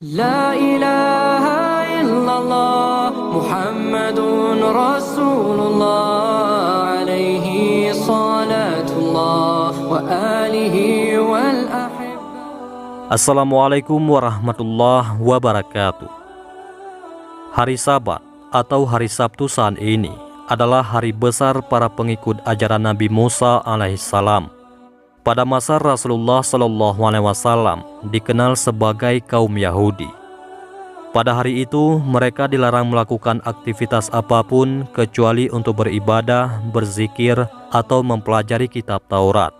La ilaha illallah Muhammadun Rasulullah alaihi salatullah wa alihi wal ahibba. Assalamualaikum warahmatullahi wabarakatuh. Hari Sabat atau hari Sabtu saat ini adalah hari besar para pengikut ajaran Nabi Musa alaihissalam. Pada masa Rasulullah SAW dikenal sebagai kaum Yahudi. Pada hari itu mereka dilarang melakukan aktivitas apapun kecuali untuk beribadah, berzikir, atau mempelajari kitab Taurat.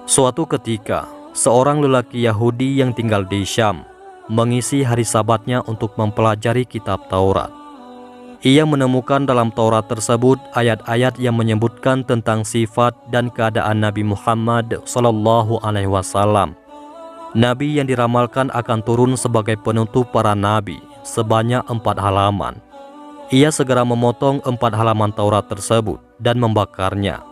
Suatu ketika, seorang lelaki Yahudi yang tinggal di Syam mengisi hari Sabatnya untuk mempelajari kitab Taurat. Ia menemukan dalam Taurat tersebut ayat-ayat yang menyebutkan tentang sifat dan keadaan Nabi Muhammad SAW. Nabi yang diramalkan akan turun sebagai penutup para nabi sebanyak 4 halaman. Ia segera memotong 4 halaman Taurat tersebut dan membakarnya.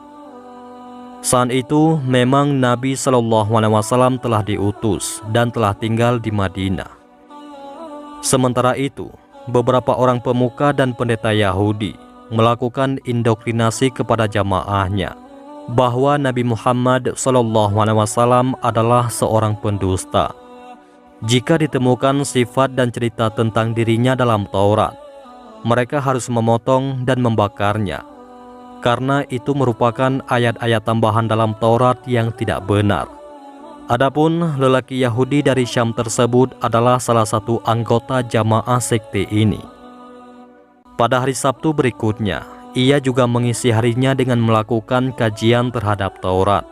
Saat itu memang Nabi SAW telah diutus dan telah tinggal di Madinah. Sementara itu, beberapa orang pemuka dan pendeta Yahudi melakukan indoktrinasi kepada jamaahnya bahwa Nabi Muhammad SAW adalah seorang pendusta. Jika ditemukan sifat dan cerita tentang dirinya dalam Taurat, mereka harus memotong dan membakarnya, karena itu merupakan ayat-ayat tambahan dalam Taurat yang tidak benar. Adapun lelaki Yahudi dari Syam tersebut adalah salah satu anggota jamaah sekte ini. Pada hari Sabtu berikutnya, ia juga mengisi harinya dengan melakukan kajian terhadap Taurat.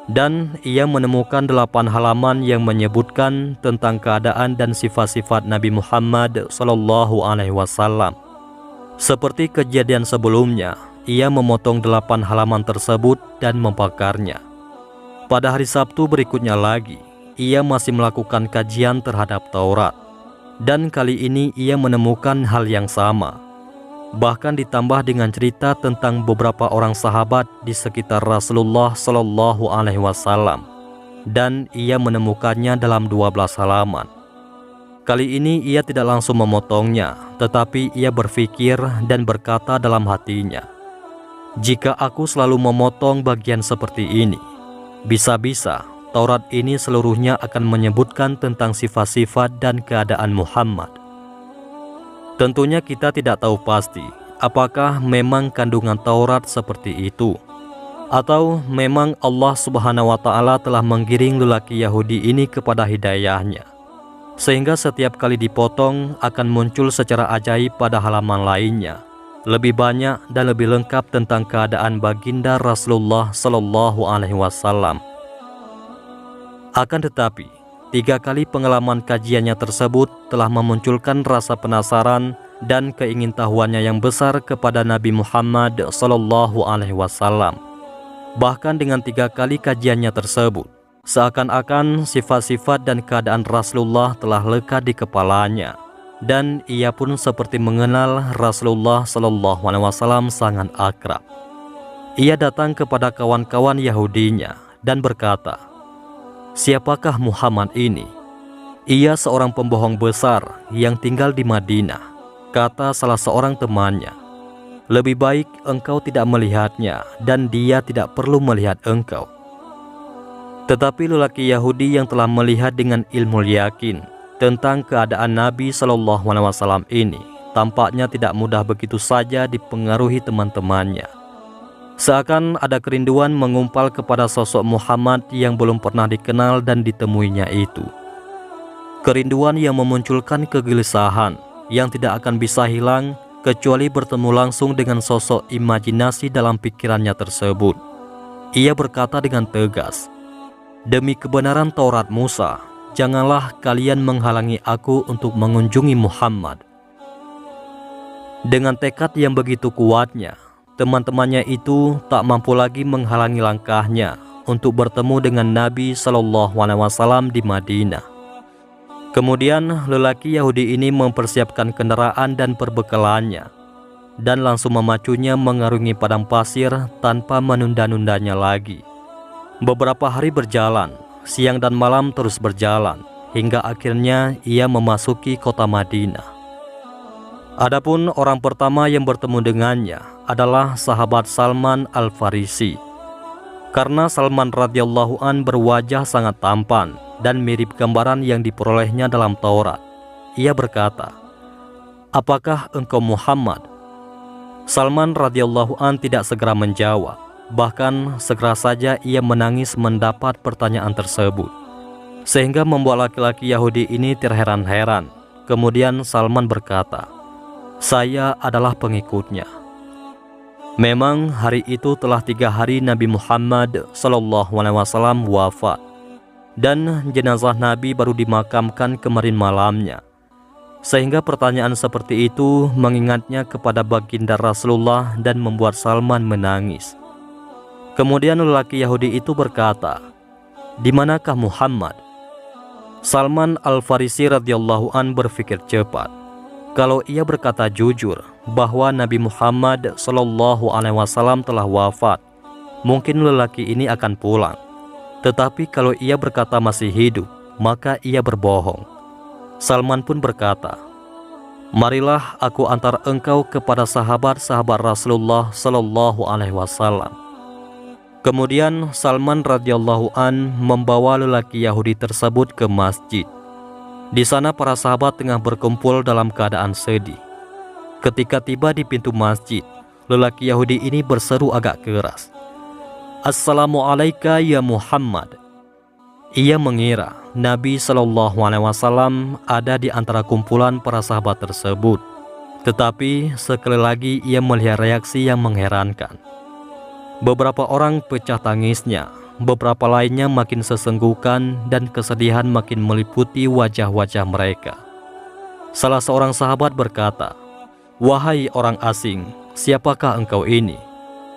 Dan ia menemukan 8 halaman yang menyebutkan tentang keadaan dan sifat-sifat Nabi Muhammad SAW. Seperti kejadian sebelumnya, ia memotong 8 halaman tersebut dan membakarnya. Pada hari Sabtu berikutnya lagi, ia masih melakukan kajian terhadap Taurat. Dan kali ini ia menemukan hal yang sama. Bahkan ditambah dengan cerita tentang beberapa orang sahabat di sekitar Rasulullah SAW. Dan ia menemukannya dalam 12 halaman. Kali ini ia tidak langsung memotongnya, tetapi ia berpikir dan berkata dalam hatinya, "Jika aku selalu memotong bagian seperti ini, bisa-bisa Taurat ini seluruhnya akan menyebutkan tentang sifat-sifat dan keadaan Muhammad." Tentunya kita tidak tahu pasti apakah memang kandungan Taurat seperti itu, atau memang Allah Subhanahu wa Ta'ala telah menggiring lelaki Yahudi ini kepada hidayahnya, sehingga setiap kali dipotong akan muncul secara ajaib pada halaman lainnya lebih banyak dan lebih lengkap tentang keadaan baginda Rasulullah SAW. Akan tetapi, 3 kali pengalaman kajiannya tersebut telah memunculkan rasa penasaran dan keingintahuannya yang besar kepada Nabi Muhammad SAW. Bahkan dengan 3 kali kajiannya tersebut, seakan-akan sifat-sifat dan keadaan Rasulullah telah lekat di kepalanya. Dan ia pun seperti mengenal Rasulullah SAW sangat akrab. Ia datang kepada kawan-kawan Yahudinya dan berkata, "Siapakah Muhammad ini? Ia seorang pembohong besar yang tinggal di Madinah," kata salah seorang temannya. "Lebih baik engkau tidak melihatnya dan dia tidak perlu melihat engkau." Tetapi lelaki Yahudi yang telah melihat dengan ilmu yakin tentang keadaan Nabi SAW ini tampaknya tidak mudah begitu saja dipengaruhi teman-temannya. Seakan ada kerinduan mengumpal kepada sosok Muhammad yang belum pernah dikenal dan ditemuinya itu. Kerinduan yang memunculkan kegelisahan yang tidak akan bisa hilang kecuali bertemu langsung dengan sosok imajinasi dalam pikirannya tersebut. Ia berkata dengan tegas, "Demi kebenaran Taurat Musa, janganlah kalian menghalangi aku untuk mengunjungi Muhammad." Dengan tekad yang begitu kuatnya, teman-temannya itu tak mampu lagi menghalangi langkahnya untuk bertemu dengan Nabi SAW di Madinah. Kemudian lelaki Yahudi ini mempersiapkan kendaraan dan perbekalannya, dan langsung memacunya mengarungi padang pasir tanpa menunda-nundanya lagi. Beberapa hari berjalan, siang dan malam terus berjalan, hingga akhirnya ia memasuki kota Madinah. Adapun orang pertama yang bertemu dengannya adalah sahabat Salman Al-Farisi. Karena Salman radhiyallahu an berwajah sangat tampan dan mirip gambaran yang diperolehnya dalam Taurat, ia berkata, "Apakah engkau Muhammad?" Salman radhiyallahu an tidak segera menjawab, bahkan segera saja ia menangis mendapat pertanyaan tersebut, sehingga membuat laki-laki Yahudi ini terheran-heran. Kemudian Salman berkata, "Saya adalah pengikutnya." Memang hari itu telah 3 hari Nabi Muhammad SAW wafat, dan jenazah Nabi baru dimakamkan kemarin malamnya, sehingga pertanyaan seperti itu mengingatnya kepada baginda Rasulullah dan membuat Salman menangis. Kemudian lelaki Yahudi itu berkata, "Di manakah Muhammad?" Salman Al-Farisi radhiyallahu an berpikir cepat. Kalau ia berkata jujur bahwa Nabi Muhammad SAW telah wafat, mungkin lelaki ini akan pulang. Tetapi kalau ia berkata masih hidup, maka ia berbohong. Salman pun berkata, "Marilah aku antar engkau kepada sahabat-sahabat Rasulullah SAW." Kemudian Salman radhiyallahu an membawa lelaki Yahudi tersebut ke masjid. Di sana para sahabat tengah berkumpul dalam keadaan sedih. Ketika tiba di pintu masjid, lelaki Yahudi ini berseru agak keras, "Assalamualaikum ya Muhammad." Ia mengira Nabi SAW ada di antara kumpulan para sahabat tersebut. Tetapi sekali lagi ia melihat reaksi yang mengherankan. Beberapa orang pecah tangisnya, beberapa lainnya makin sesenggukan dan kesedihan makin meliputi wajah-wajah mereka. Salah seorang sahabat berkata, "Wahai orang asing, siapakah engkau ini?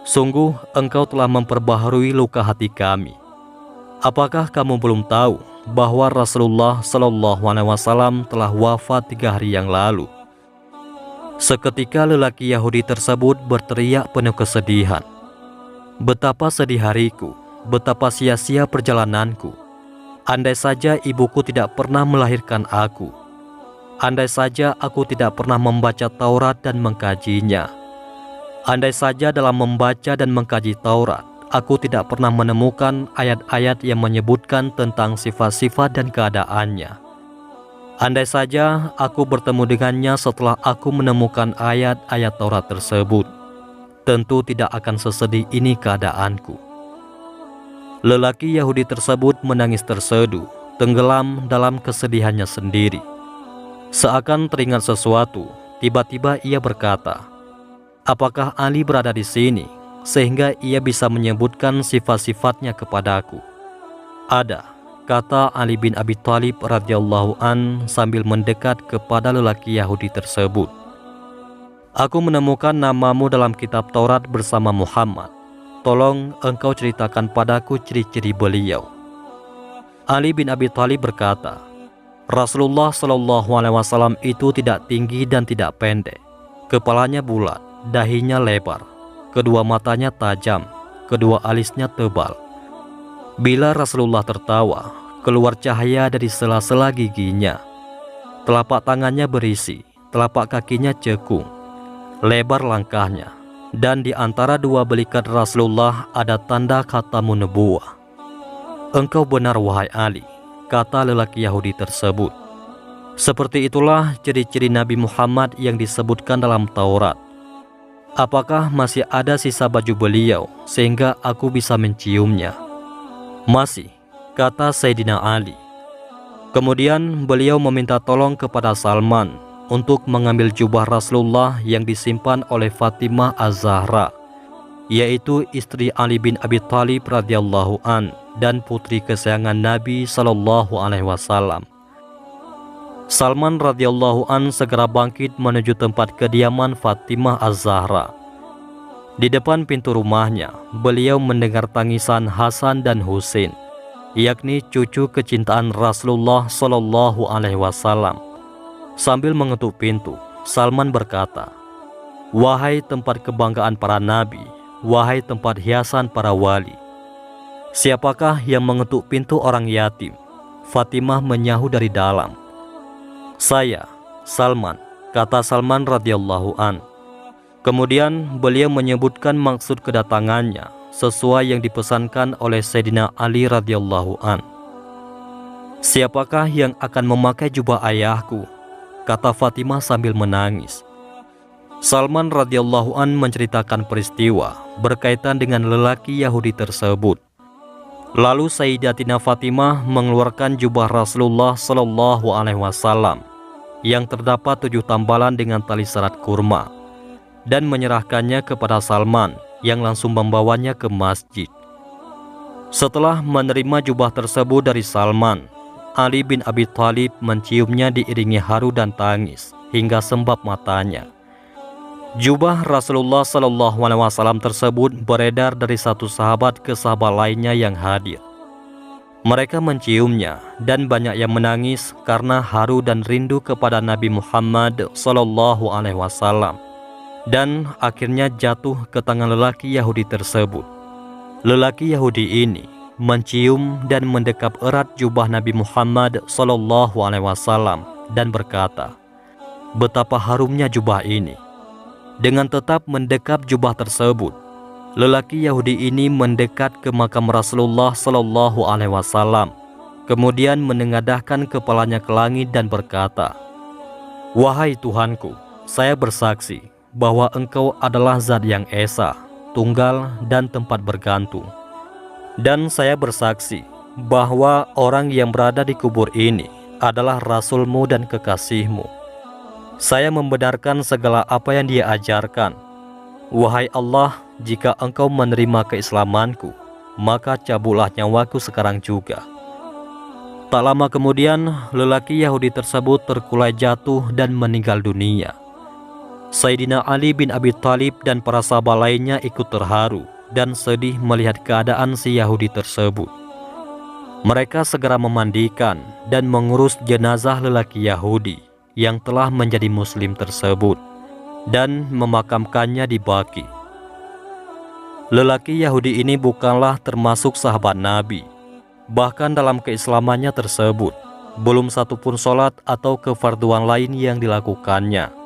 Sungguh engkau telah memperbaharui luka hati kami. Apakah kamu belum tahu bahwa Rasulullah SAW telah wafat 3 hari yang lalu?" Seketika lelaki Yahudi tersebut berteriak penuh kesedihan, "Betapa sedih hariku, betapa sia-sia perjalananku. Andai saja ibuku tidak pernah melahirkan aku. Andai saja aku tidak pernah membaca Taurat dan mengkajinya. Andai saja dalam membaca dan mengkaji Taurat, aku tidak pernah menemukan ayat-ayat yang menyebutkan tentang sifat-sifat dan keadaannya. Andai saja aku bertemu dengannya setelah aku menemukan ayat-ayat Taurat tersebut, tentu tidak akan sesedih ini keadaanku." Lelaki Yahudi tersebut menangis terseduh, tenggelam dalam kesedihannya sendiri. Seakan teringat sesuatu, tiba-tiba ia berkata, "Apakah Ali berada di sini sehingga ia bisa menyebutkan sifat-sifatnya kepadaku?" "Ada," kata Ali bin Abi Thalib radhiyallahu an sambil mendekat kepada lelaki Yahudi tersebut. "Aku menemukan namamu dalam kitab Taurat bersama Muhammad. Tolong engkau ceritakan padaku ciri-ciri beliau." Ali bin Abi Thalib berkata, "Rasulullah SAW itu tidak tinggi dan tidak pendek. Kepalanya bulat, dahinya lebar, kedua matanya tajam, kedua alisnya tebal. Bila Rasulullah tertawa, keluar cahaya dari sela-sela giginya. Telapak tangannya berisi, telapak kakinya cekung, lebar langkahnya, dan di antara 2 belikat Rasulullah ada tanda khatamun nubuwah." "Engkau benar wahai Ali," kata lelaki Yahudi tersebut. "Seperti itulah ciri-ciri Nabi Muhammad yang disebutkan dalam Taurat. Apakah masih ada sisa baju beliau sehingga aku bisa menciumnya?" "Masih," kata Sayyidina Ali. Kemudian beliau meminta tolong kepada Salman untuk mengambil jubah Rasulullah yang disimpan oleh Fatimah Az-Zahra, yaitu istri Ali bin Abi Thalib radhiyallahu an dan putri kesayangan Nabi SAW. Salman radhiyallahu an segera bangkit menuju tempat kediaman Fatimah Az-Zahra. Di depan pintu rumahnya, beliau mendengar tangisan Hasan dan Husain, yakni cucu kecintaan Rasulullah SAW. Sambil mengetuk pintu, Salman berkata, "Wahai tempat kebanggaan para nabi, wahai tempat hiasan para wali, siapakah yang mengetuk pintu orang yatim?" Fatimah menyahu dari dalam, "Saya, Salman," kata Salman radhiyallahu an. Kemudian beliau menyebutkan maksud kedatangannya sesuai yang dipesankan oleh Sayyidina Ali radhiyallahu an. "Siapakah yang akan memakai jubah ayahku?" kata Fatimah sambil menangis. Salman radhiyallahu an menceritakan peristiwa berkaitan dengan lelaki Yahudi tersebut. Lalu Sayyidatina Fatimah mengeluarkan jubah Rasulullah Shallallahu Alaihi Wasallam yang terdapat 7 tambalan dengan tali serat kurma dan menyerahkannya kepada Salman yang langsung membawanya ke masjid. Setelah menerima jubah tersebut dari Salman, Ali bin Abi Thalib menciumnya diiringi haru dan tangis hingga sembab matanya. Jubah Rasulullah Shallallahu Alaihi Wasallam tersebut beredar dari satu sahabat ke sahabat lainnya yang hadir. Mereka menciumnya dan banyak yang menangis karena haru dan rindu kepada Nabi Muhammad Shallallahu Alaihi Wasallam. Dan akhirnya jatuh ke tangan lelaki Yahudi tersebut. Lelaki Yahudi ini mencium dan mendekap erat jubah Nabi Muhammad Shallallahu Alaihi Wasallam dan berkata, "Betapa harumnya jubah ini." Dengan tetap mendekap jubah tersebut, lelaki Yahudi ini mendekat ke makam Rasulullah Shallallahu Alaihi Wasallam, kemudian menengadahkan kepalanya ke langit dan berkata, "Wahai Tuhanku, saya bersaksi bahwa Engkau adalah Zat yang Esa, Tunggal, dan tempat bergantung. Dan saya bersaksi bahwa orang yang berada di kubur ini adalah Rasul-Mu dan Kekasih-Mu. Saya membenarkan segala apa yang Dia ajarkan. Wahai Allah, jika Engkau menerima keislamanku, maka cabutlah nyawaku sekarang juga." Tak lama kemudian, lelaki Yahudi tersebut terkulai jatuh dan meninggal dunia. Sayyidina Ali bin Abi Thalib dan para sahabat lainnya ikut terharu dan sedih melihat keadaan si Yahudi tersebut. Mereka segera memandikan dan mengurus jenazah lelaki Yahudi yang telah menjadi Muslim tersebut dan memakamkannya di Baqi. Lelaki Yahudi ini bukanlah termasuk sahabat Nabi. Bahkan dalam keislamannya tersebut, belum satupun sholat atau kefarduan lain yang dilakukannya.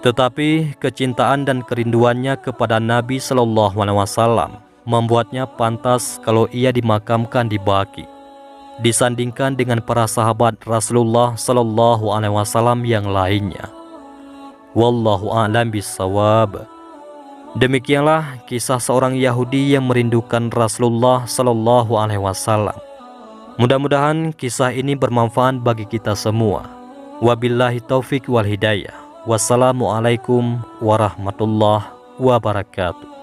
Tetapi kecintaan dan kerinduannya kepada Nabi Shallallahu Alaihi Wasallam membuatnya pantas kalau ia dimakamkan di Baqi, disandingkan dengan para sahabat Rasulullah Shallallahu Alaihi Wasallam yang lainnya. Wallahu a'lam bishawab. Demikianlah kisah seorang Yahudi yang merindukan Rasulullah Shallallahu Alaihi Wasallam. Mudah-mudahan kisah ini bermanfaat bagi kita semua. Wabillahi taufik wal hidayah. Wassalamualaikum warahmatullahi wabarakatuh.